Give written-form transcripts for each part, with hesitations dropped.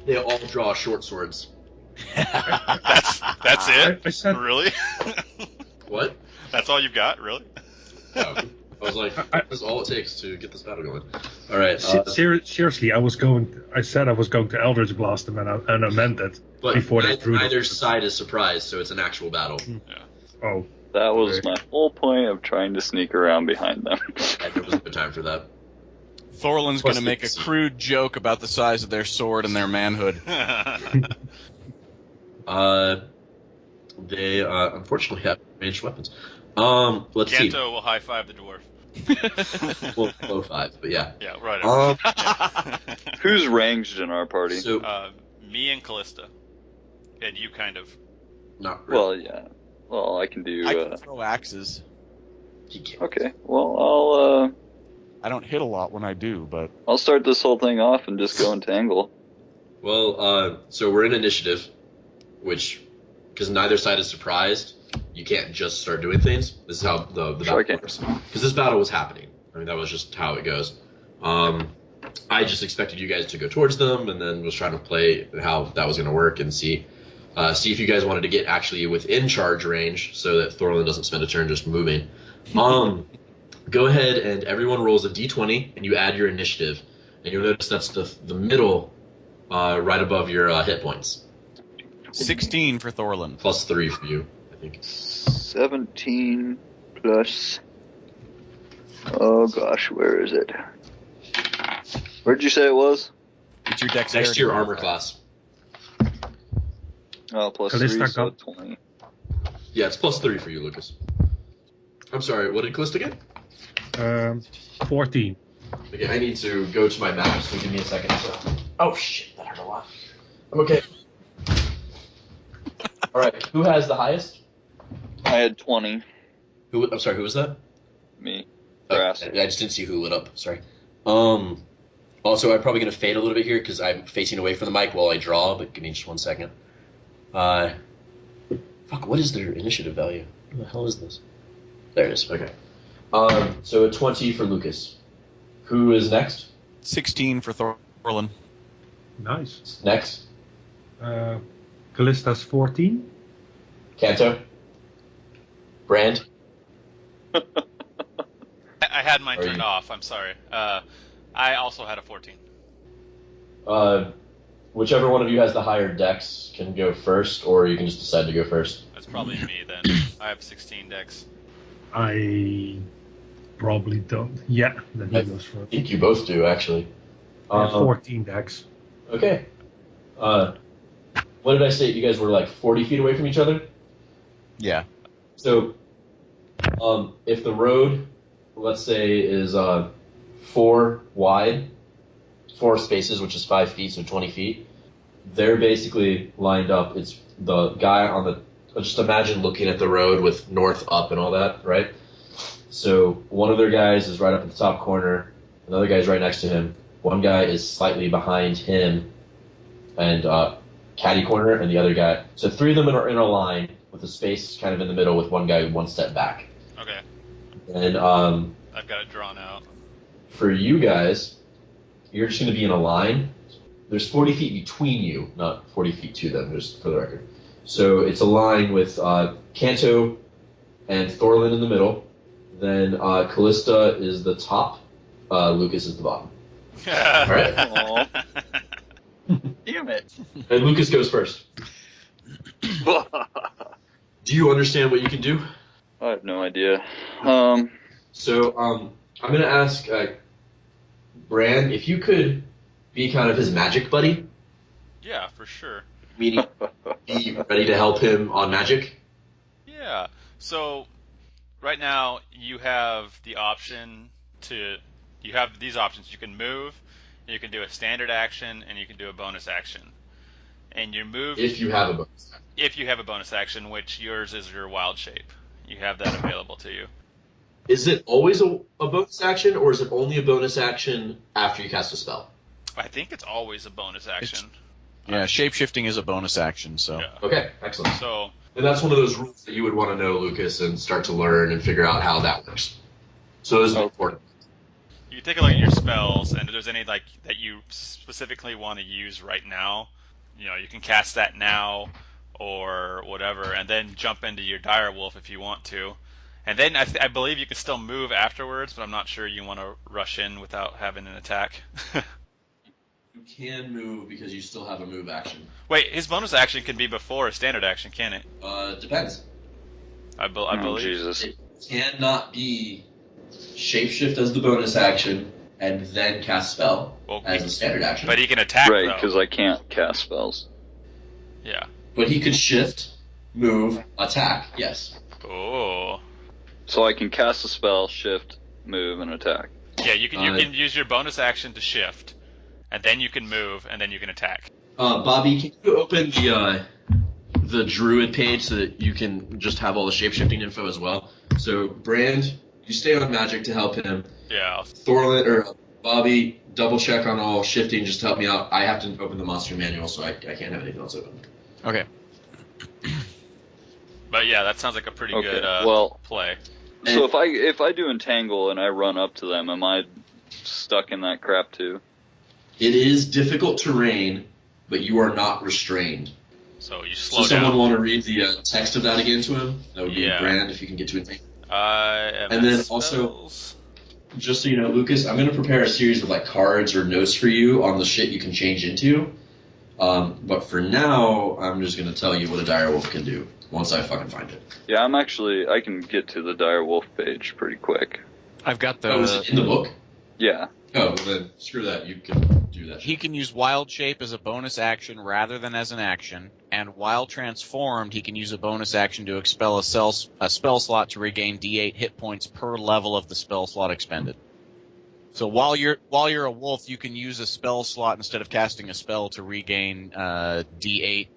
They all draw short swords. That's it? I said, Really? What? That's all you've got? Really? Oh, I was like, that's all it takes to get this battle going. All right. seriously, I said I was going to Eldritch Blast them, and I meant it. But before they drew neither side is surprised, so it's an actual battle. Yeah. Oh. That was my whole point of trying to sneak around behind them. And there was no time for that. Thorlan's going to make a crude joke about the size of their sword and their manhood. They unfortunately have ranged weapons. Let's see. Canto will high five the dwarf. Well, low five, but yeah. Yeah, right. Who's ranged in our party? So, me and Kallista. And you kind of. not really. Well, yeah. Well, I can do... I can throw axes. He can't. Okay, well, I don't hit a lot when I do, but... I'll start this whole thing off and just go entangle. Well, so we're in initiative, which, because neither side is surprised, you can't just start doing things. This is how the battle works. Because this battle was happening. I mean, that was just how it goes. I just expected you guys to go towards them, and then was trying to play how that was going to work and see if you guys wanted to get actually within charge range, so that Thorlan doesn't spend a turn just moving. Go ahead and everyone rolls a d20, and you add your initiative, and you'll notice that's the middle, right above your hit points. 16 for Thorlan. Plus 3 for you, I think. 17 plus... Oh gosh, where is it? Where'd you say it was? It's your dexterity. Next to your armor class. Oh, plus Kallista 3, so got- 20. Yeah, it's plus 3 for you, Lucas. I'm sorry, what did Kallista get? 14. Okay, I need to go to my map, so give me a second. So. Oh shit, that hurt a lot. I'm okay. Alright, who has the highest? I had 20. I'm sorry, who was that? Me. I just didn't see who lit up, sorry. Also, I'm probably going to fade a little bit here, because I'm facing away from the mic while I draw, but give me just 1 second. Fuck, what is their initiative value? What the hell is this? There it is, okay. So a 20 for Lucas. Who is next? 16 for Thorlan. Nice. Next? Callista's 14. Canto? Brand? I had mine Are turned you- off, I'm sorry. I also had a 14. Whichever one of you has the higher dex can go first, or you can just decide to go first. That's probably me then. I have 16 decks. I probably don't. Yeah, then he I goes first. think you both do, actually. I have 14 decks. Okay. What did I say? You guys were like 40 feet away from each other? Yeah. So, if the road, let's say, is 4 wide, 4 spaces, which is 5 feet, so 20 feet, they're basically lined up. It's the guy on the... Just imagine looking at the road with north up and all that, right? So one of their guys is right up at the top corner. Another guy's right next to him. One guy is slightly behind him and caddy corner, and the other guy... So 3 of them are in a line with a space kind of in the middle with one guy 1 step back. Okay. And I've got it drawn out. for you guys, you're just going to be in a line. There's 40 feet between you, not 40 feet to them, just for the record. So it's a line with Canto and Thorlan in the middle. Then Kallista is the top. Lucas is the bottom. All right. Damn it. And Lucas goes first. Do you understand what you can do? I have no idea. So I'm going to ask Bran if you could be kind of his magic buddy, Yeah, for sure. meaning be ready to help him on magic. Yeah. So right now you have the option to... You have these options. You can move, you can do a standard action, and you can do a bonus action. And your move... If you have a bonus. If you have a bonus action, which yours is your wild shape. You have that available to you. Is it always a bonus action, or is it only a bonus action after you cast a spell? I think it's always a bonus action. Yeah, shapeshifting is a bonus action, so... Yeah. Okay, excellent. So... And that's one of those rules that you would want to know, Lucas, and start to learn and figure out how that works. So this is important. you take a look at your spells, and if there's any like that you specifically want to use right now, you can cast that now or whatever, and then jump into your Direwolf if you want to. And then I believe you can still move afterwards, but I'm not sure you want to rush in without having an attack. You can move because you still have a move action. Wait, his bonus action can be before a standard action, can it? Depends. I believe. Jesus. It cannot be shapeshift as the bonus action and then cast spell as a standard action. But he can attack, Right, because I can't cast spells. Yeah. But he could shift, move, attack, yes. Oh. So I can cast a spell, shift, move, and attack. Yeah, you can use your bonus action to shift, and then you can move, and then you can attack. Bobby, can you open the Druid page so that you can just have all the shapeshifting info as well? So, Brand, you stay on magic to help him. Yeah. Thorlan or Bobby, double check on all shifting just to help me out. I have to open the monster manual, so I can't have anything else open. Okay. But yeah, that sounds like a pretty good play. So if I do entangle and I run up to them, am I stuck in that crap too? It is difficult terrain, but you are not restrained. So you slow down. Does someone want to read the text of that again to him? That would be Brand if you can get to it. And then also, just so you know, Lucas, I'm going to prepare a series of cards or notes for you on the shit you can change into. But for now, I'm just going to tell you what a Direwolf can do once I fucking find it. Yeah, I can get to the Direwolf page pretty quick. I've got the... Oh, is it in the book? Yeah. Oh, well then, screw that. You can do that. He can use Wild Shape as a bonus action rather than as an action, and while transformed, he can use a bonus action to expel a spell slot to regain D8 hit points per level of the spell slot expended. So while you're a wolf, you can use a spell slot instead of casting a spell to regain D8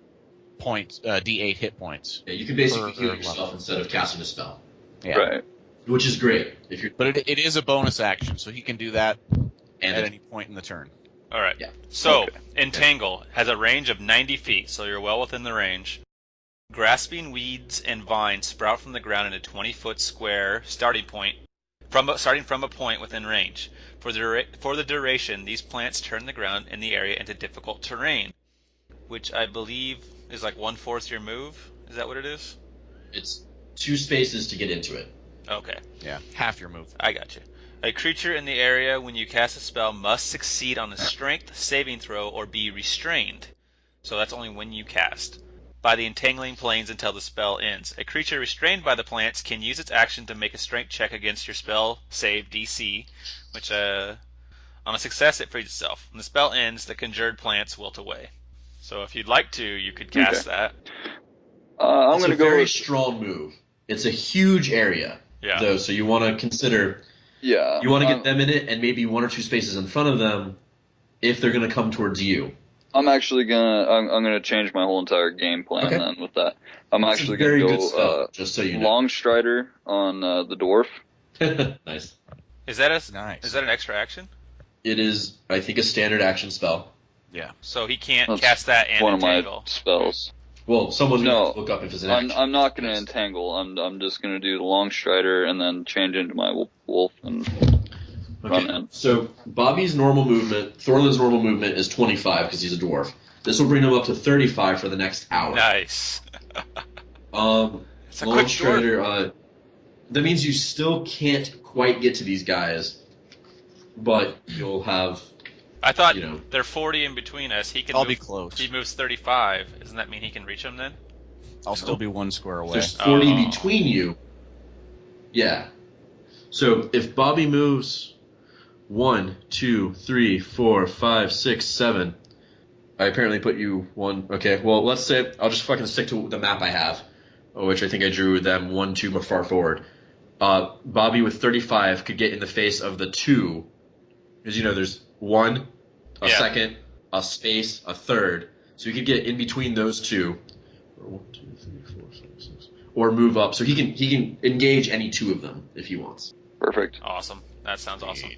points, D8 hit points. Yeah, you can basically heal yourself instead of casting a spell. Yeah. Right. Which is great. But it is a bonus action, so he can do that at any point in the turn. All right. Yeah. So, Entangle has a range of 90 feet, so you're well within the range. Grasping weeds and vines sprout from the ground in a 20-foot square starting from a point within range. For the duration, these plants turn the ground in the area into difficult terrain, which I believe is like 1/4 your move. Is that what it is? It's 2 spaces to get into it. Okay. Yeah, half your move. I got you. A creature in the area, when you cast a spell, must succeed on a strength saving throw or be restrained. So that's only when you cast. By the entangling planes until the spell ends. A creature restrained by the plants can use its action to make a strength check against your spell save DC, which on a success it frees itself. When the spell ends, the conjured plants wilt away. So if you'd like to, you could cast that. I'm going to go. It's a very strong move. It's a huge area, though, so you want to consider. Yeah. You want to get them in it, and maybe 1 or 2 spaces in front of them, if they're going to come towards you. I'm actually I'm gonna change my whole entire game plan then with that. I'm actually gonna go just so you know. Long Strider on the Dwarf. Nice. Is that an extra action? It is, I think, a standard action spell. Yeah. So he can't cast that and one entangle. of my spells. Well, someone needs to look up if it's an action. I'm not gonna entangle. I'm just gonna do the Long Strider and then change into my wolf and run in. So Bobby's normal movement, Thorlan's normal movement is 25 because he's a dwarf. This will bring him up to 35 for the next hour. Nice. It's a quick Strider, that means you still can't quite get to these guys, but you'll have. I thought they're 40 in between us. I'll be close. He moves 35. Doesn't that mean he can reach them then? I'll still be 1 square away. There's 40 between you. Yeah. So if Bobby moves 1, 2, 3, 4, 5, 6, 7. I apparently put you 1. Okay, well, let's say I'll just fucking stick to the map I have, which I think I drew them 1, 2 far forward. Bobby with 35 could get in the face of the 2, because there's 1, a second, a space, a third. So he could get in between those 2. 1, 2, 3, 4, 5, 6. Or move up. So he can engage any 2 of them if he wants. Perfect. Awesome. That sounds awesome.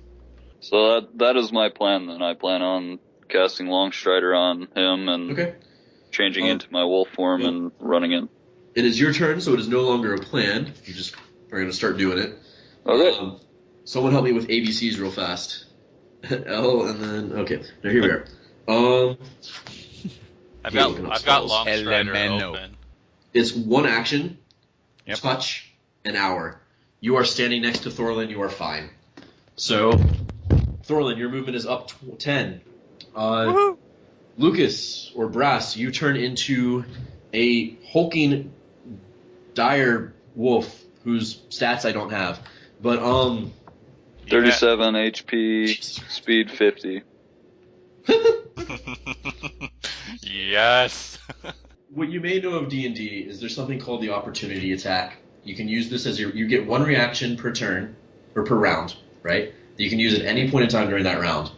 So that is my plan then. I plan on casting Long Strider on him and changing into my wolf form and running in. It is your turn, so it is no longer a plan. You just are going to start doing it. Okay. Someone help me with ABCs real fast. L, and then okay. Now here we are. I've got Long Strider open. It's one action, Yep. touch, an hour. You are standing next to Thorlan. You are fine. So, Thorlan, your movement is up 10. Lucas or Brass, you turn into a hulking, dire wolf whose stats I don't have, but 37 HP, speed 50. Yes. What you may know of D&D is there's something called the opportunity attack. You can use this as you get one reaction per turn, or per round, right? That you can use at any point in time during that round.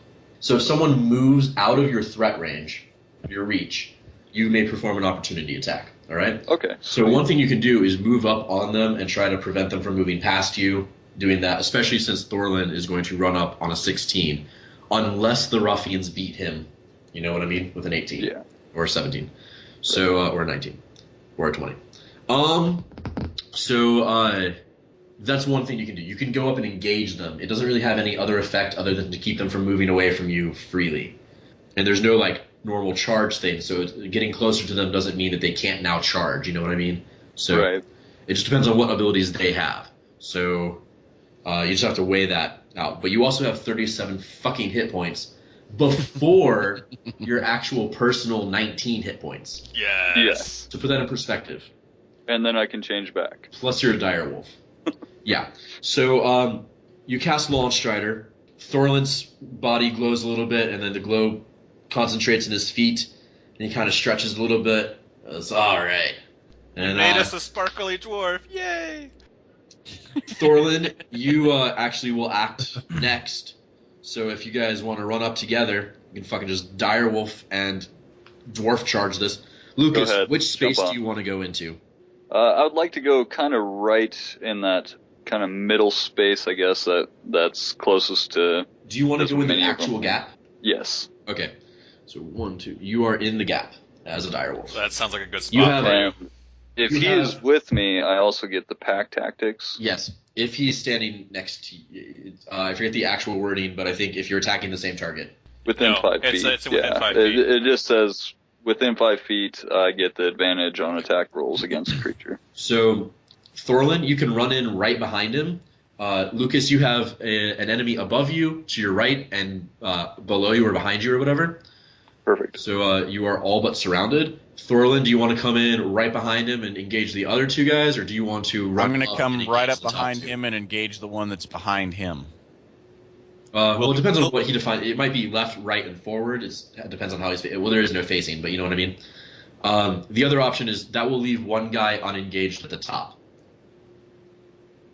So if someone moves out of your threat range, your reach, you may perform an opportunity attack, all right? Okay. So one thing you can do is move up on them and try to prevent them from moving past you, doing that, especially since Thorlan is going to run up on a 16, unless the ruffians beat him, you know what I mean, with an 18. Yeah. Or a 17. So, or a 19. Or a 20. That's one thing you can do. You can go up and engage them. It doesn't really have any other effect other than to keep them from moving away from you freely. And there's no, like, normal charge thing, so getting closer to them doesn't mean that they can't now charge, you know what I mean? So Right. It just depends on what abilities they have. So you just have to weigh that out. But you also have 37 fucking hit points before your actual personal 19 hit points. Yes. To put that in perspective. And then I can change back. Plus you're a dire wolf. Yeah. So you cast Launch Strider. Thorlan's body glows a little bit, and then the glow concentrates in his feet, and he kind of stretches a little bit. It's all right. And Made us a sparkly dwarf. Yay! Thorlan, you actually will act next. So if you guys want to run up together, you can fucking just dire wolf and dwarf charge this. Lucas, which space do you want to go into? I would like to go kind of right in that kind of middle space, I guess, that's closest to... Do you want to go in the actual gap? Yes. Okay. So 1, 2. You are in the gap as a dire wolf. That sounds like a good spot for you. If he is with me, I also get the pack tactics. Yes. If he's standing next to you, I forget the actual wording, but I think if you're attacking the same target. Within 5 feet. It's within 5 feet. It just says within 5 feet, I get the advantage on attack rolls against a creature. So, Thorlan, you can run in right behind him. Lucas, you have an enemy above you, to your right, and below you or behind you or whatever. Perfect. So you are all but surrounded. Thorlan, do you want to come in right behind him and engage the other two guys, or do you want to run? I'm going to come right up behind him and engage the one that's behind him. Well, it depends on what he defines. It might be left, right, and forward. It depends on how he's... Well, there is no facing, but you know what I mean? The other option is that will leave one guy unengaged at the top.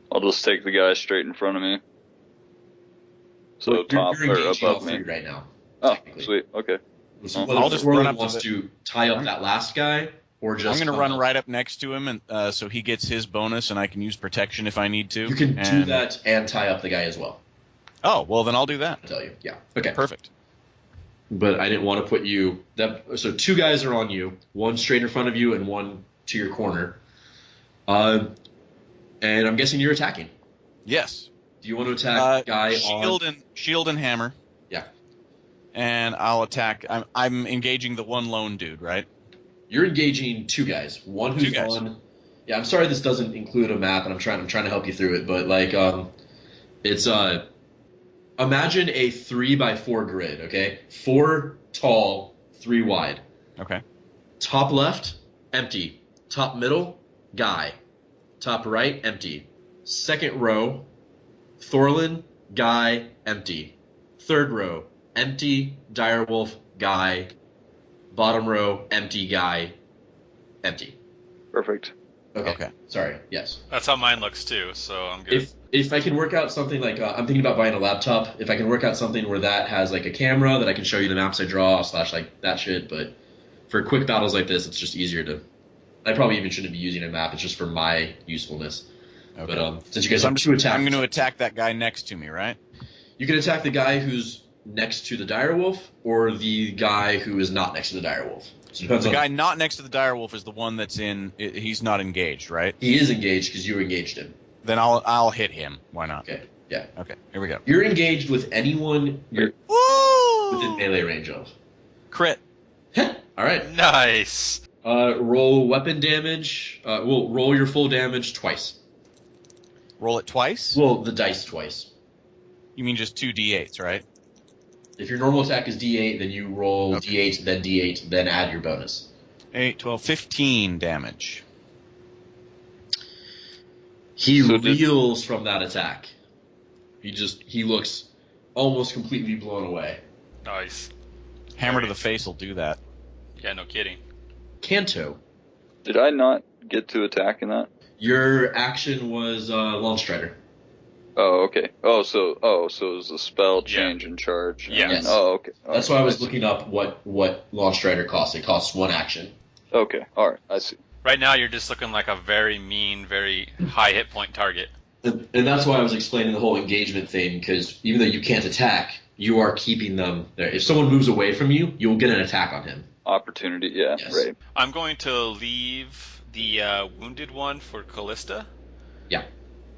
I'll just take the guy straight in front of me. So well, top you're or above me right now. Oh, sweet. Okay. So I'll just run up wants to tie up that last guy, or just... I'm going to run right up next to him, and so he gets his bonus, and I can use protection if I need to. You can do that and tie up the guy as well. Oh, well, then I'll do that. I'll tell you. Yeah. Okay. Perfect. But I didn't want to put you... So 2 guys are on you, 1 straight in front of you and 1 to your corner. And I'm guessing you're attacking. Yes. Do you want to attack guy Shield and hammer. Yeah. And I'll attack... I'm engaging the one lone dude, right? You're engaging 2 guys. One who's on... Yeah, I'm sorry this doesn't include a map, and I'm trying to help you through it, but like it's imagine a 3x4 grid, okay? 4 tall, 3 wide. Okay. Top left, empty. Top middle, guy. Top right, empty. Second row, Thorlan, guy, empty. Third row, empty, direwolf, guy. Bottom row, empty, guy, empty. Perfect. Okay. Sorry. Yes. That's how mine looks too, so I'm good. If I can work out something like I'm thinking about buying a laptop. If I can work out something where that has like a camera that I can show you the maps I draw / like that shit. But for quick battles like this, it's just easier to. I probably even shouldn't be using a map. It's just for my usefulness. Okay. But since you guys have 2 attacks, I'm going to attack that guy next to me, right? You can attack the guy who's next to the direwolf or the guy who is not next to the direwolf. So the guy not next to the direwolf is the one that's in. He's not engaged, right? He is engaged because you engaged him. Then I'll hit him. Why not? Okay. Yeah. Okay, here we go. You're engaged with anyone you're within melee range of. Crit. All right. Nice. Roll weapon damage. Roll your full damage twice. Roll it twice? Well, the dice twice. You mean just 2 d8s, right? If your normal attack is d8, then you roll d8, then add your bonus. 8, 12, 15 damage. He reels from that attack. He looks almost completely blown away. Nice. Hammer to the face will do that. Yeah, no kidding. Canto. Did I not get to attack in that? Your action was Launch Strider. Oh, okay. So it was a spell change in charge. Yes. Okay. That's why I was looking up what Launch Strider costs. It costs 1 action. Okay, alright, I see. Right now, you're just looking like a very mean, very high hit point target. And that's why I was explaining the whole engagement thing, because even though you can't attack, you are keeping them there. If someone moves away from you, you'll get an attack on him. Opportunity, yeah, yes. Right. I'm going to leave the wounded one for Kallista. Yeah.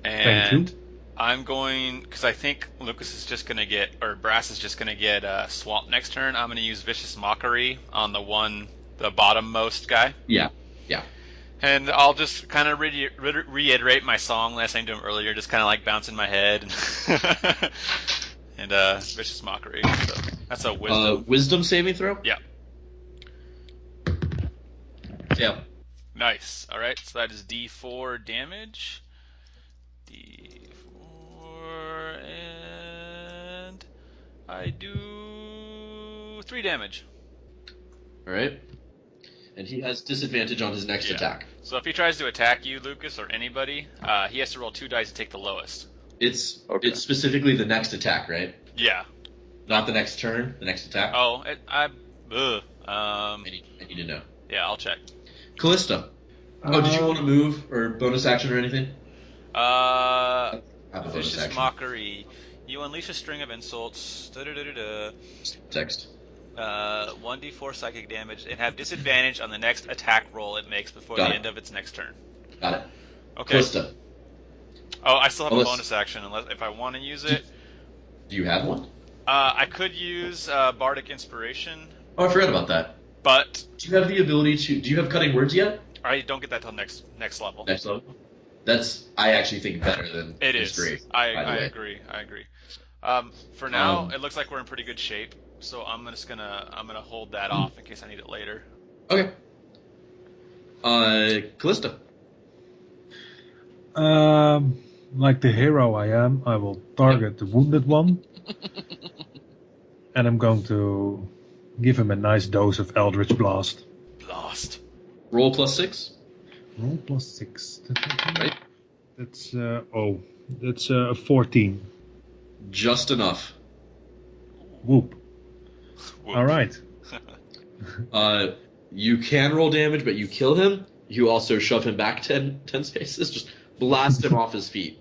And I'm going, because I think Lucas is just going to get, or Brass is just going to get swamped next turn. I'm going to use Vicious Mockery on the bottom-most guy. Yeah. And I'll just kind of reiterate my song that I sang to him earlier, just kind of like bouncing my head. And Vicious Mockery. So that's a wisdom. Wisdom saving throw? Yeah. Yeah. Nice. All right, so that is D4 damage. D4, and I do 3 damage. All right. And he has disadvantage on his next attack. So if he tries to attack you, Lucas, or anybody, he has to roll 2 dice to take the lowest. It's specifically the next attack, right? Yeah. Not the next turn, the next attack? Oh, I need to know. Yeah, I'll check. Callista. Did you want to move or bonus action or anything? Vicious Mockery. You unleash a string of insults. Text. 1d4 psychic damage and have disadvantage on the next attack roll it makes before the end of its next turn. Got it. Okay. Callista. Oh, I still have a bonus action if I want to use it. Do you have one? I could use Bardic Inspiration. Oh, I forgot about that. But do you have the ability to? Do you have Cutting Words yet? I don't get that till next level. Next level. I actually think better than it is. Great, I agree. For now, it looks like we're in pretty good shape. So I'm gonna hold that off in case I need it later. Okay. Kallista. Like the hero I am, I will target the wounded one, and I'm going to give him a nice dose of Eldritch Blast. Roll +6. Roll +6. Right. That's a 14. Just enough. Whoop. All right. You can roll damage, but you kill him. You also shove him back 10 spaces. Just blast him off his feet.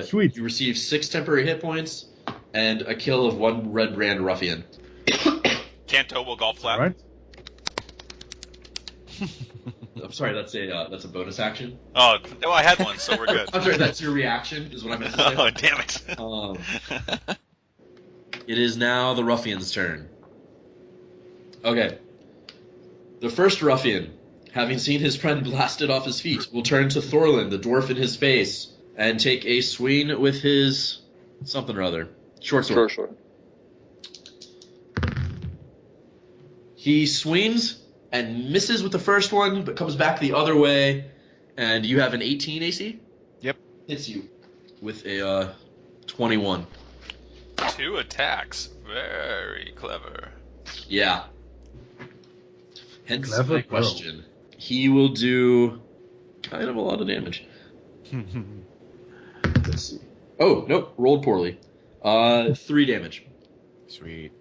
Sweet. You receive 6 temporary hit points and a kill of 1 red brand ruffian. Canto will golf clap. All right. I'm sorry, that's a bonus action. Oh, no, I had one, so we're good. I'm sorry, that's your reaction, is what I meant to say. Oh, damn it. It is now the ruffian's turn. Okay. The first ruffian, having seen his friend blasted off his feet, will turn to Thorlan, the dwarf in his face, and take a swing with his something or other. Short sword. Short. He swings and misses with the first one, but comes back the other way, and you have an 18 AC? Yep. Hits you with a 21. 2 attacks. Very clever. Yeah. Hence clever my question. He will do kind of a lot of damage. Let's see. Oh, nope. Rolled poorly. 3 damage. Sweet.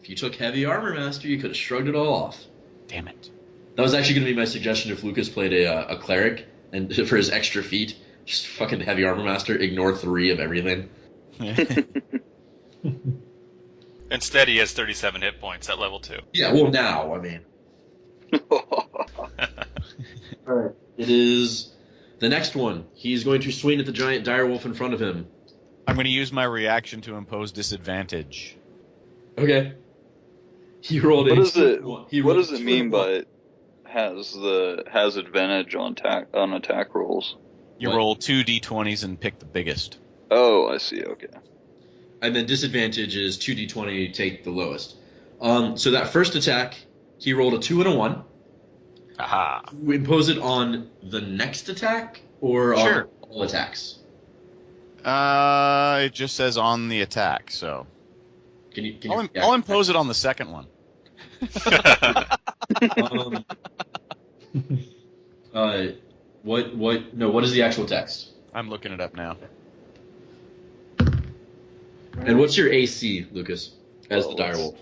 If you took Heavy Armor Master, you could have shrugged it all off. Damn it. That was actually going to be my suggestion if Lucas played a cleric, and for his extra feat, just fucking Heavy Armor Master, ignore 3 of everything. Instead, he has 37 hit points at level 2. Yeah, well, now, I mean. Alright. It is the next one. He's going to swing at the giant direwolf in front of him. I'm going to use my reaction to impose disadvantage. Okay. He rolled What a is it? he What rolled does it a mean 2 by has advantage on attack rolls? You What? roll 2 d20s and pick the biggest. Oh, I see. Okay. And then disadvantage is 2d20, take the lowest. So that first attack, he rolled a 2 and a 1. Aha. We impose it on the next attack or Sure. on all attacks? It just says on the attack, so I'll impose it on the second one. What is the actual text? I'm looking it up now. And what's your AC, Lucas, as the direwolf?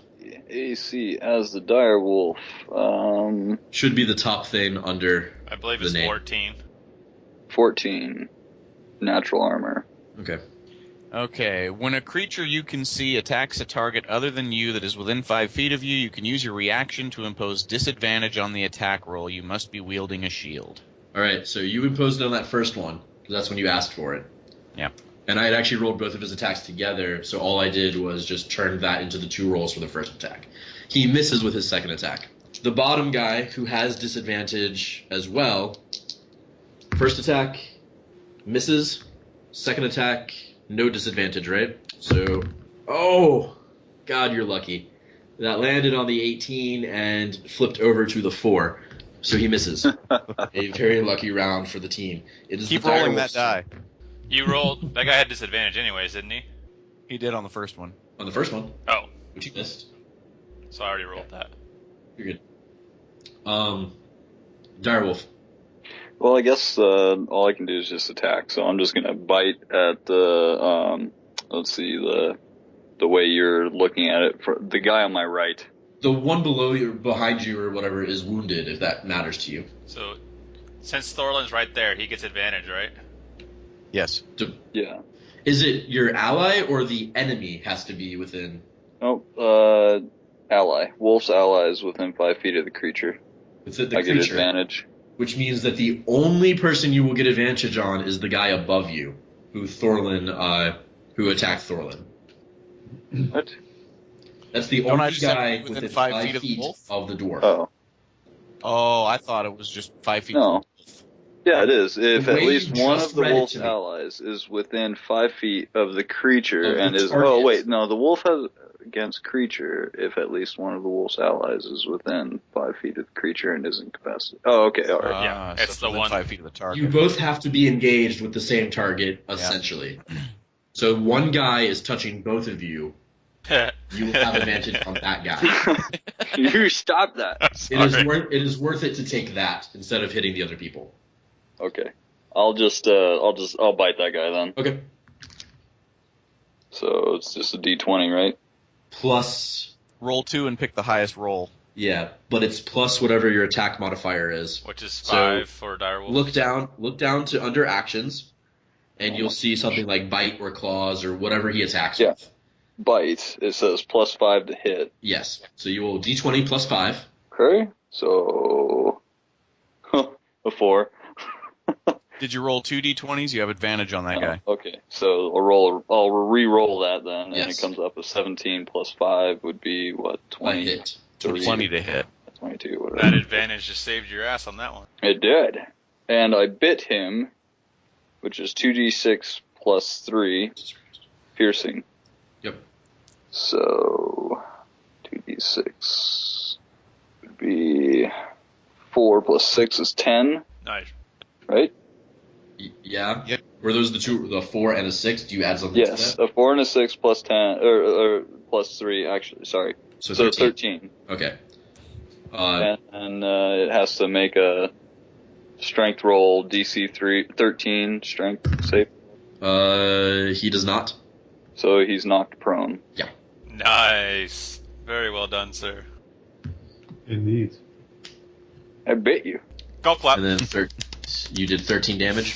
AC as the direwolf. Should be the top thing under. I believe the it's name. 14. 14. Natural armor. Okay. Okay, when a creature you can see attacks a target other than you that is within 5 feet of you, you can use your reaction to impose disadvantage on the attack roll. You must be wielding a shield. All right, so you imposed it on that first one, because that's when you asked for it. Yeah. And I had actually rolled both of his attacks together, so all I did was just turn that into the 2 rolls for the first attack. He misses with his second attack. The bottom guy, who has disadvantage as well, first attack misses, second attack no disadvantage, right? So, oh, God, you're lucky. That landed on the 18 and flipped over to the 4, so he misses. A very lucky round for the team. It is Keep the rolling direwolf's that die. You rolled. That guy had disadvantage anyways, didn't he? He did on the first one. on the first one, Oh, which you missed. so I already rolled that. You're good. Direwolf. Well, I guess all I can do is just attack. So I'm just gonna bite at the let's see, the way you're looking at it, for the guy on my right. The one below you, behind you, or whatever, is wounded. If that matters to you. So, since Thorlan's right there, he gets advantage, right? Yes. Yeah. Is it your ally or the enemy has to be within? Oh, ally. Wolf's ally is within 5 feet of the creature. It's the I creature, get advantage. which means that the only person you will get advantage on is the guy above you, who attacked Thorlan. What? That's the Don't I only just have to guy be within within 5 5 feet of the wolf? of the dwarf. Oh. Oh, I thought it was just 5 feet. No. Yeah, it is. If The at way least you one just of the read it wolf's to me. allies is within 5 feet of the creature Of the and is... target. Oh, wait, no, the wolf has against creature if at least one of the wolf's allies is within 5 feet of the creature and is incapacitated. Oh, okay, all right. Yeah, So it's the within one- 5 feet of the target. You both have to be engaged with the same target, essentially. So one guy is touching both of you. You will have advantage on that guy. You stop that. It is worth it to take that instead of hitting the other people. Okay. I'll bite that guy then. Okay. So it's just a D20, right? Plus, Roll 2 and pick the highest roll. yeah, but it's plus whatever your attack modifier is. Which is So, 5 for Direwolf. Look down to under actions, and you'll see something like bite or claws or whatever he attacks Yeah. with. Bite. It says +5 to hit. Yes. So you will D20 plus 5. Okay. So a 4. Did you roll 2 d20s? You have advantage on that guy. Okay. So I'll re-roll that then, and Yes. it comes up with 17 plus 5 would be what, 20? Hit. 20 to hit. 22, whatever. That advantage just saved your ass on that one. It did. And I bit him, which is 2d6 plus 3 piercing. Yep. So 2d6 would be 4 plus 6 is 10, Nice. right? Yeah. Yep. Were those the 4 and a 6? Do you add something to Yes, that? a 4 and a 6 plus 10, or plus 3, actually, sorry. So So 13. 13. Okay. And it has to make a strength roll, DC 13 strength save. He does not. So he's knocked prone. Nice. Very well done, sir. Indeed. I bit you. Golf clap. And then you did 13 damage.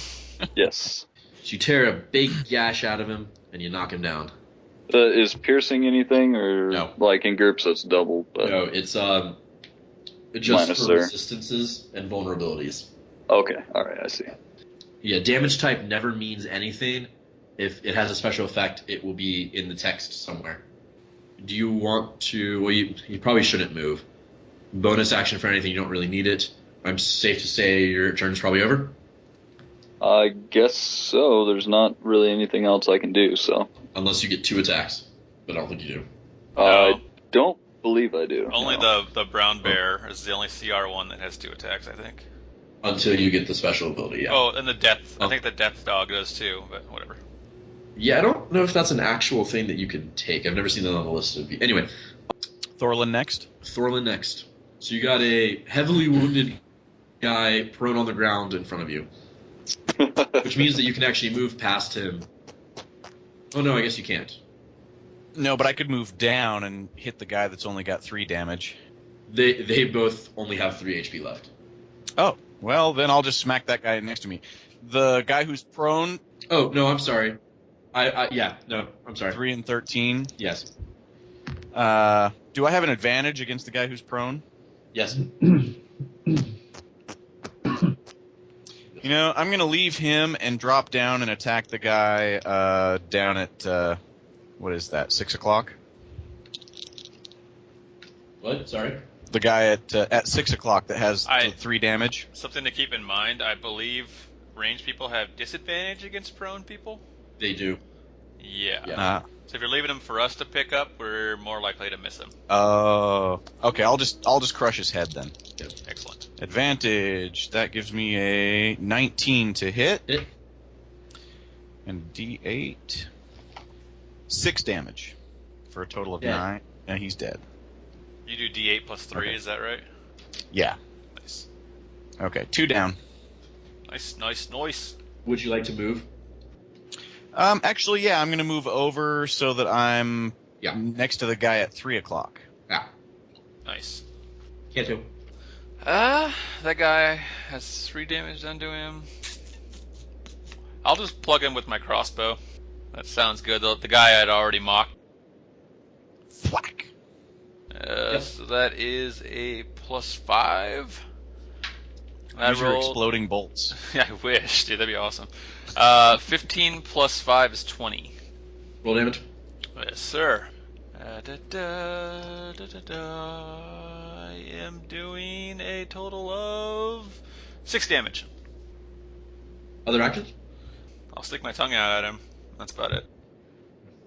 Yes. So you tear a big gash out of him, and you knock him down. Is piercing anything, or No. like in GURPS it's double? But... No, it's just Minus for there. resistances and vulnerabilities. Okay, all right, I see. Yeah, damage type never means anything if it has a special effect, it will be in the text somewhere. Do you want to... Well, you probably shouldn't move. Bonus action for anything, you don't really need it. I'm safe to say your turn's probably over? I guess so. There's not really anything else I can do, so... Unless you get 2 attacks, but I don't think you do. I don't believe I do. Only the brown bear is the only CR one that has 2 attacks, I think. Until you get the special ability, yeah. Oh, and the death. I think the death dog does too, but whatever. Yeah, I don't know if that's an actual thing that you can take. I've never seen that on the list. Anyway. Thorlan next. Thorlan next. So you got a heavily wounded guy prone on the ground in front of you. Which means that you can actually move past him. Oh no, I guess you can't. No, but I could move down and hit the guy that's only got 3 damage. They both only have 3 HP left. Oh, well, then I'll just smack that guy next to me. The guy who's prone... Oh, no, I'm sorry. I'm sorry. 3 and 13. Yes. Do I have an advantage against the guy who's prone? Yes. You know, I'm going to leave him and drop down and attack the guy down at, what is that, 6 o'clock? What? Sorry? The guy at 6 o'clock that has 3 damage. Something to keep in mind, I believe ranged people have disadvantage against prone people. They do. Yeah. So if you're leaving him for us to pick up, we're more likely to miss him. Oh. Okay, I'll just crush his head then. Yep. Excellent. Advantage. That gives me a 19 to hit. Hit. And D8. 6 damage. For a total of 9. And he's dead. You do D8 plus 3, Okay. Is that right? Yeah. Nice. Okay, 2 down. Nice. Would you like to move? Actually, yeah, I'm going to move over so that I'm next to the guy at 3 o'clock. Yeah. Nice. Canto. That guy has 3 damage done to him. I'll just plug him with my crossbow. That sounds good. The guy had already mocked. Whack! So that is a +5. Use your exploding bolts. Yeah, I wish, dude. That'd be awesome. 15 plus 5 is 20. Roll damage. Yes, sir. I am doing a total of 6 damage. Other actions? I'll stick my tongue out at him. That's about it.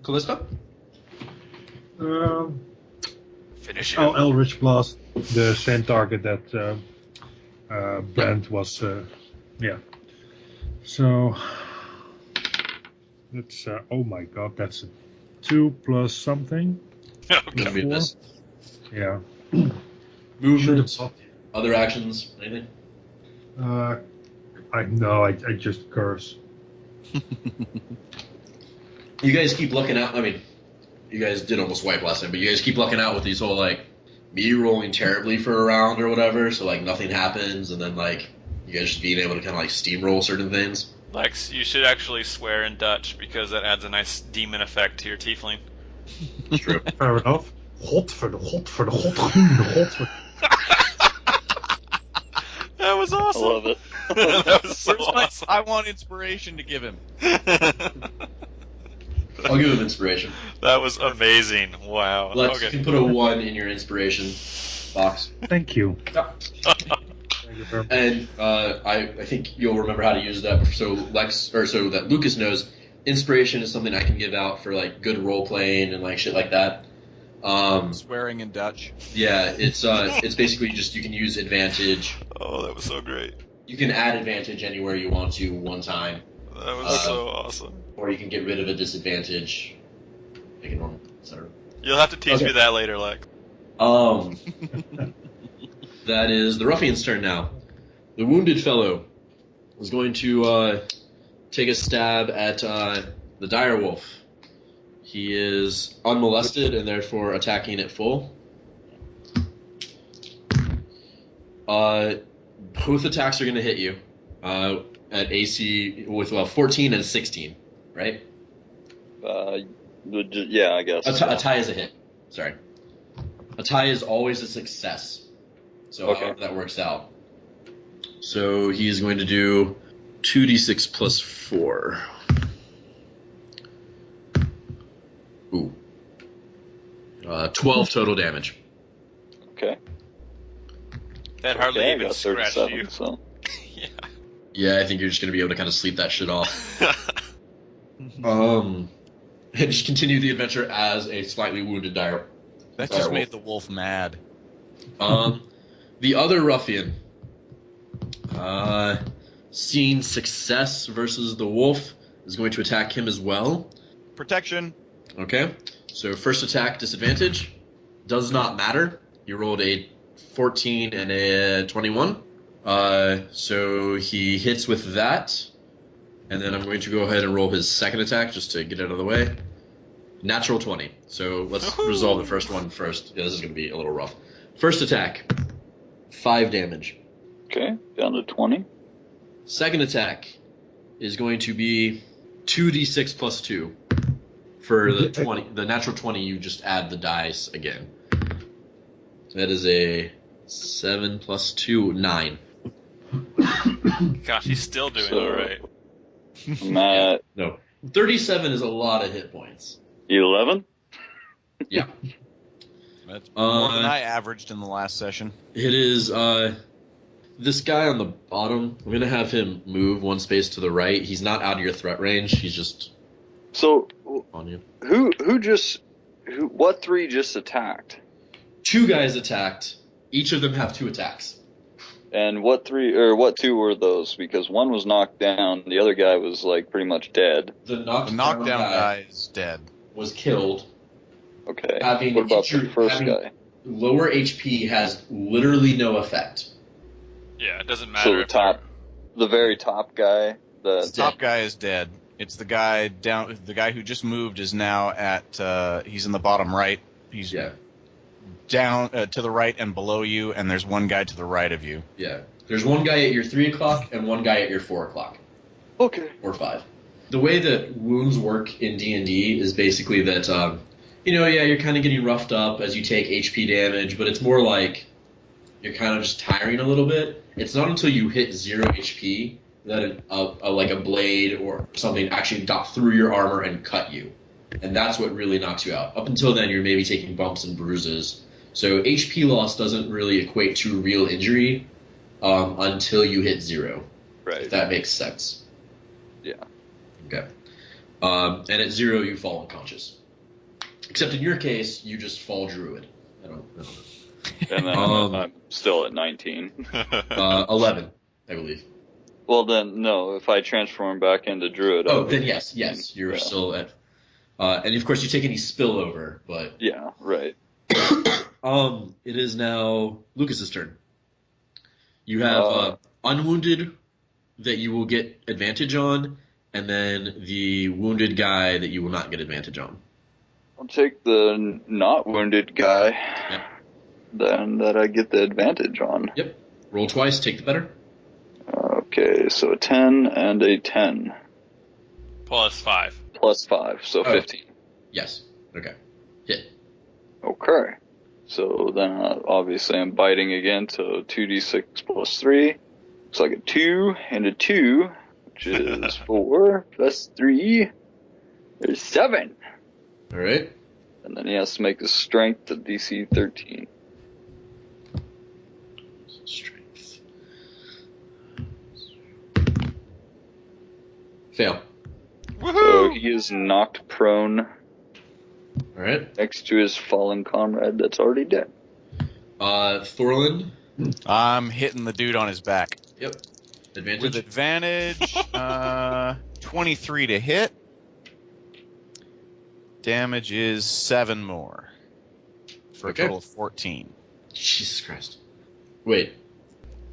Kallista? Finish him. Oh, Eldritch Blast, the same target that Brand was. So that's oh my god, that's a 2 plus something. Okay. Be this. Yeah. Movement. Other actions. Anything? I just curse. You guys keep looking out. I mean, you guys did almost wipe last time, but you guys keep looking out with these whole like me rolling terribly for a round or whatever, so like nothing happens, and then like you guys just being able to kind of like steamroll certain things. Lex, you should actually swear in Dutch because that adds a nice demon effect to your tiefling. True. Fair enough. Godver. That was awesome. I love it. That was so Where's my- awesome. I want inspiration to give him. I'll give him inspiration. That was amazing. Wow. Lex, you can put a 1 in your inspiration box. Thank you. Thank you very much. And I think you'll remember how to use that. So that Lucas knows, inspiration is something I can give out for like good role playing and like shit like that. Swearing in Dutch. Yeah, it's basically just you can use advantage. Oh, that was so great. You can add advantage anywhere you want to one time, That was so awesome. or you can get rid of a disadvantage. Make it normal, etc. You'll have to teach me that later, Lex. That is the ruffian's turn now. The wounded fellow is going to take a stab at the direwolf. He is unmolested and therefore attacking at full. Both attacks are going to hit you at AC with 14 and 16, right? Yeah, I guess. A tie is a hit. Sorry. A tie is always a success. So however that works out. So he's going to do 2d6 plus 4. Ooh. 12 total damage. Okay. That hardly I even got scratched 37, you. so. Yeah. Yeah, I think you're just going to be able to kind of sleep that shit off. And just continue the adventure as a slightly wounded dire. That just made the wolf mad. The other ruffian, seeing success versus the wolf, is going to attack him as well. Protection. Okay, so first attack disadvantage does not matter. You rolled a 14 and a 21. So he hits with that, and then I'm going to go ahead and roll his second attack just to get it out of the way. Natural 20. So let's resolve the first one first. Yeah, this is going to be a little rough. First attack, 5 damage. Okay, down to 20. Second attack is going to be 2d6 plus 2. For the 20, the natural 20, you just add the dice again. That is a 7 plus 2, 9. Gosh, he's still doing all right. Matt, No. 37 is a lot of hit points. 11? Yeah. That's more than I averaged in the last session. It is, this guy on the bottom, I'm going to have him move one space to the right. He's not out of your threat range. He's just So, on you. what 3 just attacked? 2 guys attacked. Each of them have 2 attacks. And what 2 were those? Because one was knocked down, the other guy was, like, pretty much dead. The knockdown guy is dead. Was killed. Okay. Having What about the first having guy? Lower HP has literally no effect. Yeah, it doesn't matter. So the if they're- the very top guy, The top guy is dead. It's the guy down. The guy who just moved is now at. He's in the bottom right. He's down to the right and below you, and there's one guy to the right of you. Yeah. There's one guy at your 3 o'clock and one guy at your 4 o'clock. Okay. Or 5. The way that wounds work in D&D is basically that, you're kind of getting roughed up as you take HP damage, but it's more like you're kind of just tiring a little bit. It's not until you hit 0 HP that like a blade or something actually got through your armor and cut you. And that's what really knocks you out. Up until then, you're maybe taking bumps and bruises. So HP loss doesn't really equate to real injury until you hit 0. Right. If that makes sense. Yeah. Okay. And at 0, you fall unconscious. Except in your case, you just fall Druid. I don't know. And then I'm still at 19. 11, I believe. Well, then, no, if I transform back into Druid... Then yes, you're still at... and of course, you take any spillover, but... Yeah, right. It is now Lucas's turn. You have unwounded that you will get advantage on, and then the wounded guy that you will not get advantage on. I'll take the not wounded guy, then that I get the advantage on. Yep. Roll twice, take the better. Okay, so a 10 and a 10. Plus 5. Plus 5, so 15. Yes. Okay. Hit. Okay. So then obviously I'm biting again, so 2d6 plus 3. Looks like a 2 and a 2, which is 4 plus 3 is 7. All right. And then he has to make a strength of DC 13. Strength. Fail. Woohoo! So he is knocked prone All right. next to his fallen comrade that's already dead. Thorlan. I'm hitting the dude on his back. Yep. Advantage. With advantage, 23 to hit. Damage is 7 more. For a total of 14. Jesus Christ. Wait.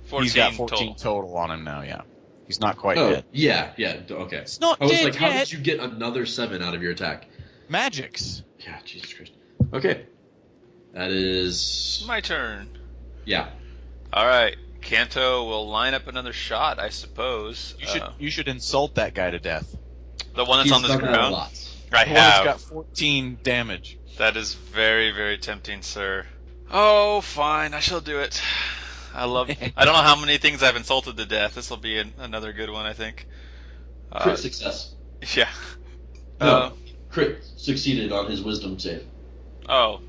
14 He's got 14 total on him now, yeah. He's not quite Oh, dead. yeah, okay. It's not I was dead like, how yet. did you get another 7 out of your attack? Magics. Yeah, Jesus Christ. Okay. That is... My turn. Yeah. Alright. Canto will line up another shot, I suppose. You should insult that guy to death. The one that's on this ground? Lots. I The one that's have. got 14 damage. That is very, very tempting, sir. Oh, fine. I shall do it. I don't know how many things I've insulted to death. This will be another good one, I think. Crit success. Yeah. No. crit succeeded on his wisdom save. Oh.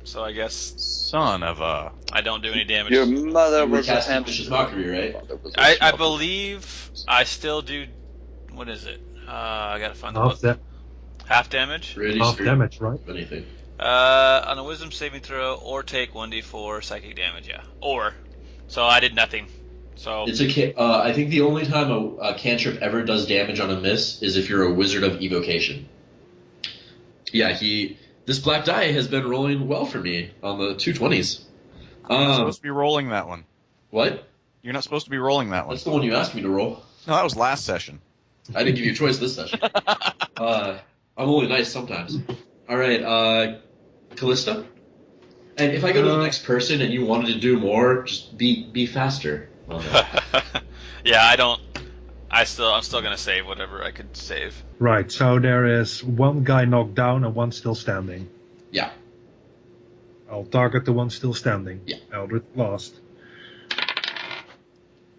So I guess Son of a... I don't do any damage. Your mother You were was a casting hamster. Vicious Mockery, right? I believe I still do. What is it? I gotta find the book. Half damage. Half damage, right? Anything. On a wisdom saving throw, or take 1d4 psychic damage. Yeah. Or. So I did nothing. So It's I think the only time a cantrip ever does damage on a miss is if you're a wizard of evocation. Yeah, this black die has been rolling well for me on the 220s. You're not supposed to be rolling that one. What? You're not supposed to be rolling that one. That's the one you asked me to roll. No, that was last session. I didn't give you a choice this session. I'm only nice sometimes. All right, Kallista. And if I go to the next person and you wanted to do more, just be faster. yeah, I don't. I'm still gonna save whatever I could save. Right. So there is one guy knocked down and one still standing. Yeah. I'll target the one still standing. Yeah. Eldritch Blast.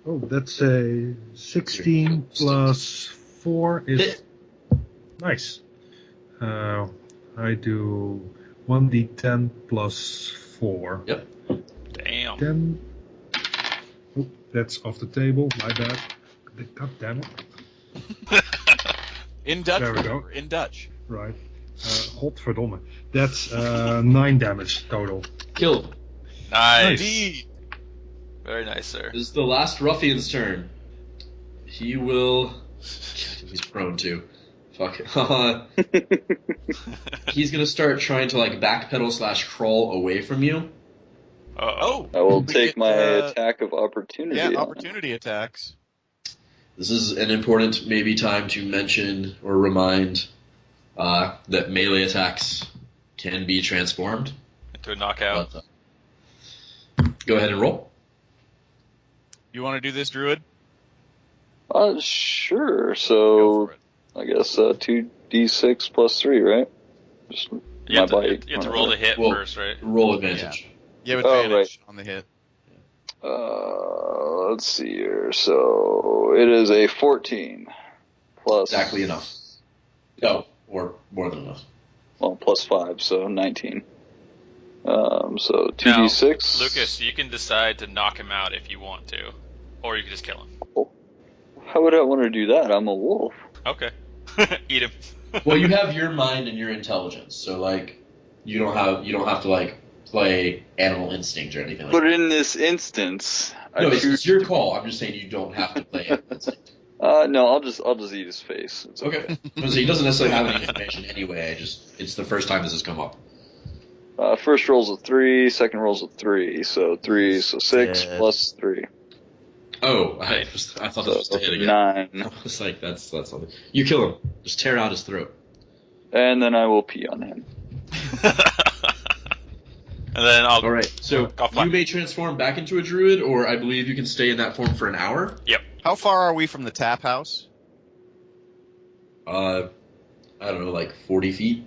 Oh, that's a 16 plus 4 is Hit. Nice. I do 1d10 plus 4. Yep. Damn. 10. Oh, that's off the table. My bad. God damn it. In Dutch. There we go. In Dutch. Right. Godverdomme. That's 9 damage total. Killed. Nice. Very nice, sir. This is the last ruffian's turn. He will... He's prone to. Fuck it. He's gonna start trying to backpedal / crawl away from you. Uh-oh. I will take my attack of opportunity. Yeah, opportunity attacks. This is an important maybe time to mention or remind that melee attacks can be transformed. Into a knockout. Go ahead and roll. You want to do this, Druid? Sure. Go So for it. I guess 2d6 plus 3, right? Just You have, my to, bite. you have to roll the hit Well, first, right? Roll advantage. You have Oh, advantage on the hit. Let's see here. So it is a 14 plus Exactly enough. No, or more than enough. Well, plus 5, so 19. So Now, 2d6. Lucas, you can decide to knock him out if you want to, or you can just kill him. How would I want to do that? I'm a wolf. Okay. Eat him. Well, you have your mind and your intelligence, so you don't have to play animal instinct or anything like But that. in this instance, No, I it's choose. your call. I'm just saying you don't have to play animal instinct. No, I'll just eat his face. It's Okay. So he doesn't necessarily have any information anyway. It's the first time this has come up. First roll's a 3, second roll's a 3, so 3, so 6 plus 3. Oh, I thought this was the hit again. 9. I was like, that's something. You kill him. Just tear out his throat. And then I will pee on him. And then I'll. All right. So I'll fly. you may transform back into a druid, or I believe you can stay in that form for an hour. Yep. How far are we from the tap house? I don't know, 40 feet.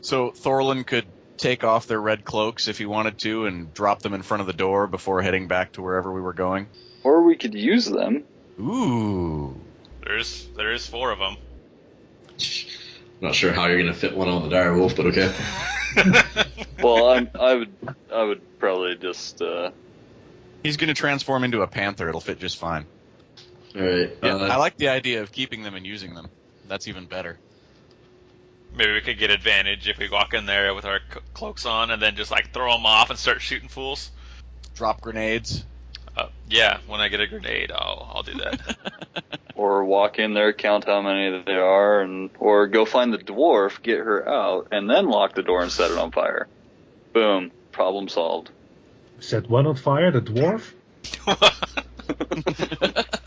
So Thorlan could take off their red cloaks if he wanted to and drop them in front of the door before heading back to wherever we were going. Or we could use them. Ooh. There is 4 of them. Not sure how you're gonna fit one on the direwolf, but okay. Well, I would probably just. He's going to transform into a panther. It'll fit just fine. All right. Yeah, I like the idea of keeping them and using them. That's even better. Maybe we could get advantage if we walk in there with our cloaks on and then just throw them off and start shooting fools. Drop grenades. Yeah, when I get a grenade, I'll do that. Or walk in there, count how many there are, or go find the dwarf, get her out, and then lock the door and set it on fire. Boom. Problem solved. Set one on fire, the dwarf?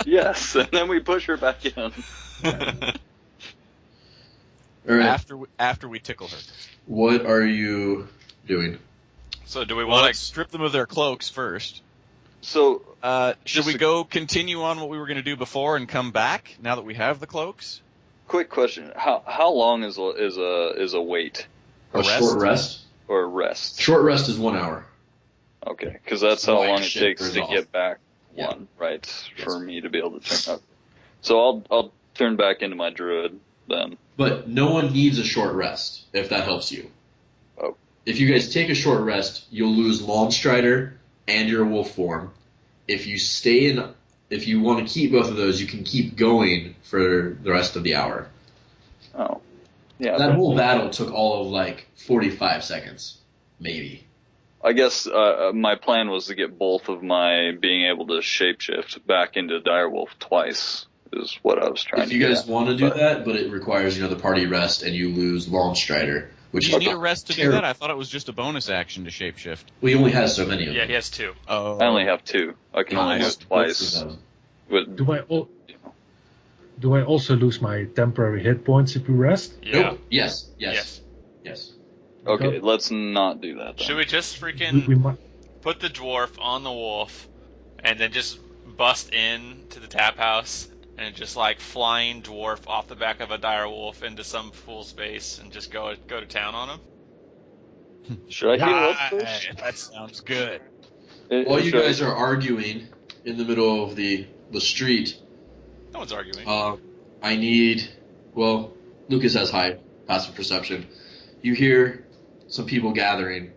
Yes, and then we push her back in. All right. After we tickle her. What are you doing? So do we Well, want let's to... strip them of their cloaks first. So, Should we go continue on what we were going to do before and come back now that we have the cloaks? quick question: How long is a wait A short rest? or a rest? Short rest is 1 hour. Okay, because that's how long it takes to get back Yeah. one, right? Yes. For me to be able to turn up. So I'll turn back into my druid then. But no one needs a short rest, if that helps you. Oh. If you guys take a short rest, you'll lose Longstrider and your wolf form. If you want to keep both of those, you can keep going for the rest of the hour. Oh. Yeah. That whole battle took all of like 45 seconds, maybe. I guess my plan was to get both of my being able to shapeshift back into Direwolf twice, is what I was trying to If you guys want to do that, but it requires, the party rest and you lose Longstrider. Which You need a rest to do that? I thought it was just a bonus action to shapeshift. Well, he only has so many of them. Yeah, he has 2. Oh. I only have 2. I can only move twice. Do I also lose my temporary hit points if we rest? Yeah. Nope. Yes. Okay, let's not do that then. Should we just freaking We might. put the dwarf on the wolf, and then just bust in to the tap house, and just like flying dwarf off the back of a dire wolf into some full space, and just go to town on him? Should I heal up first? That sounds good. While you guys are arguing in the middle of the street, No one's arguing. Lucas has high passive perception. You hear some people gathering.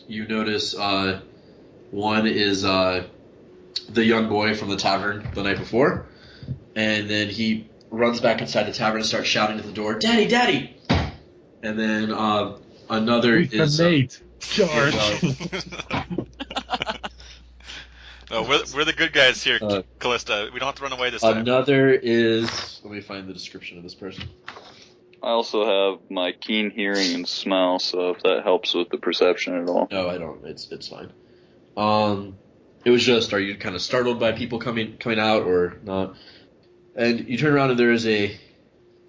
You notice one is the young boy from the tavern the night before, and then he runs back inside the tavern and starts shouting at the door, "Daddy, Daddy!" And then another is Charge. No, we're the good guys here, Kallista. We don't have to run away this time. Another is. Let me find the description of this person. I also have my keen hearing and smell, so if that helps with the perception at all. No, I don't. It's fine. It was just, are you kind of startled by people coming out or not? And you turn around and there is a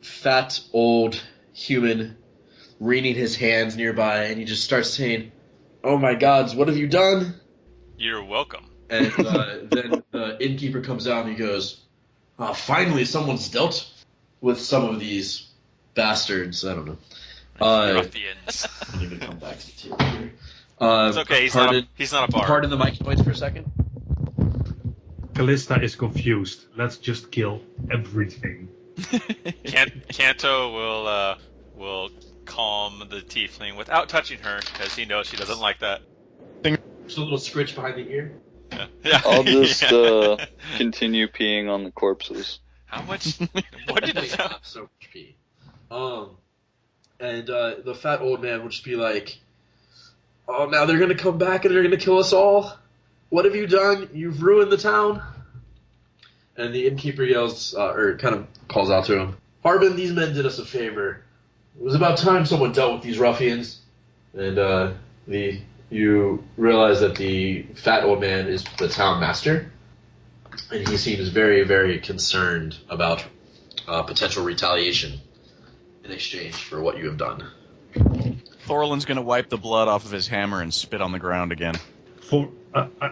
fat old human wringing his hands nearby, and he just starts saying, "Oh my gods, what have you done?" You're welcome. And then the innkeeper comes out and he goes, "Finally, someone's dealt with some of these bastards." I don't know. Ruffians. I don't even come back to the table here. It's okay. He's not a bard. Pardon the mic noise for a second. Callista is confused. Let's just kill everything. Canto will calm the tiefling without touching her, because he knows she doesn't like that. Just a little scritch behind the ear. Yeah. I'll just continue peeing on the corpses. How much? What did they have so much pee? And the fat old man would just be like, "Oh, now they're gonna come back and they're gonna kill us all. What have you done? You've ruined the town." And the innkeeper yells, or kind of calls out to him, "Harbin, these men did us a favor. It was about time someone dealt with these ruffians." And you realize that the fat old man is the town master, and he seems very, very concerned about potential retaliation in exchange for what you have done. Thorlan's gonna wipe the blood off of his hammer and spit on the ground again.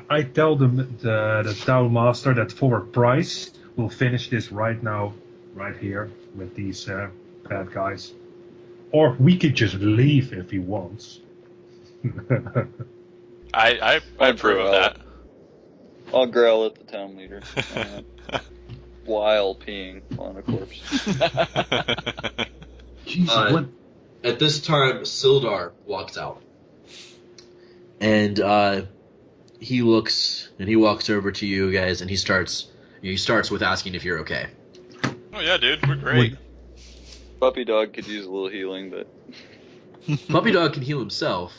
I tell the town master that for a price, we'll finish this right now, right here, with these bad guys. Or we could just leave if he wants. I approve of that. I'll growl at the town leader while peeing on a corpse. Jesus, what? At this time, Sildar walks out. And he looks, and he walks over to you guys, and he starts with asking if you're okay. Oh yeah, dude, we're great. Puppy dog could use a little healing, but... Puppy dog can heal himself.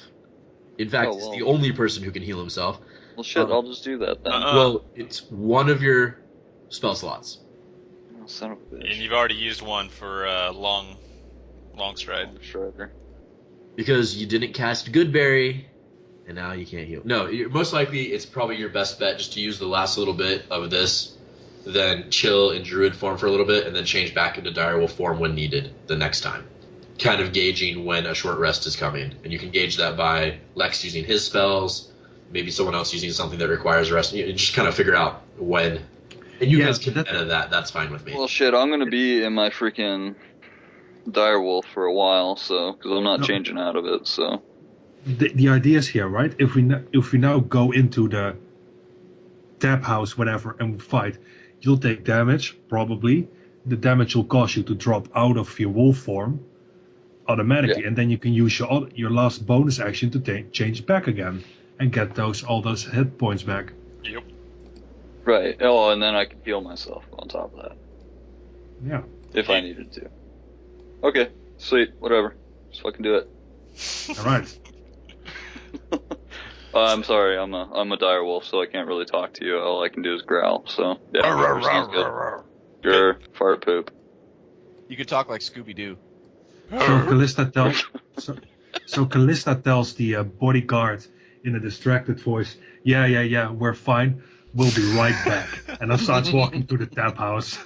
In fact, he's the only person who can heal himself. Well, shit, I'll just do that then. Well, it's one of your spell slots. Oh, son of a bitch. And you've already used one for long stride. Strider. Because you didn't cast Goodberry, and now you can't heal. No, most likely it's probably your best bet just to use the last little bit of this, then chill in Druid form for a little bit, and then change back into Direwolf form when needed the next time. Kind of gauging when a short rest is coming. And you can gauge that by Lex using his spells, maybe someone else using something that requires a rest. You just kind of figure out when. And you guys can edit that. That's fine with me. Well, shit, I'm going to be in my freaking Direwolf for a while, so because I'm not changing out of it, so... The idea is here, right? If we now go into the tap house, whatever, and we fight, you'll take damage, probably, the damage will cause you to drop out of your wolf form automatically, and then you can use your last bonus action to change back again and get all those hit points back. Yep. Right. Oh, and then I can heal myself on top of that. Yeah. If I needed to. Okay, sweet, whatever. Just fucking do it. All right. I'm sorry, I'm a dire wolf, so I can't really talk to you. All I can do is growl. So yeah, sounds good. Sure, fart poop. You could talk like Scooby Doo. So Kallista tells the bodyguard in a distracted voice, yeah, we're fine. We'll be right back. And then starts walking to the tap house.